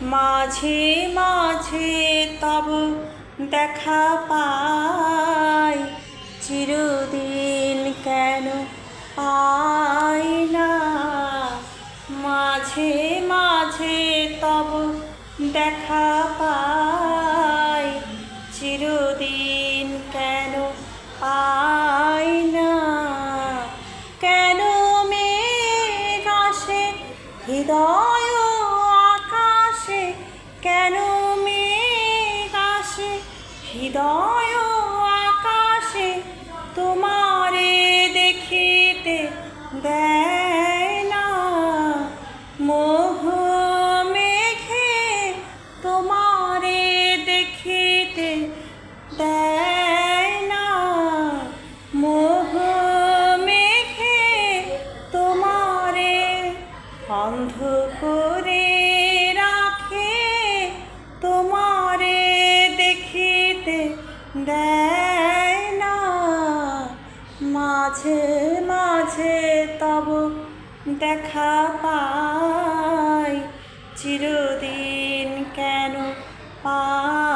মাঝে মাঝে তব দেখা পাই, চিরদিন কেন পাই না। মাঝে মাঝে তব দেখা পাই, চিরদিন কেন পাই না। কেন মেঘ আসে হৃদয় আকাশে, কেন মেঘ আসে হৃদয় আকাশে, তোমারে দেখিতে দেয় না। মোহ মেঘে তোমারে দেখিতে দেয় না। মোহ মেঘে তোমারে অন্ধ করে রাখে, তোমারে দেখিতে দেয় না। মাঝে মাঝে তব দেখা পাই, চিরদিন কেন পাই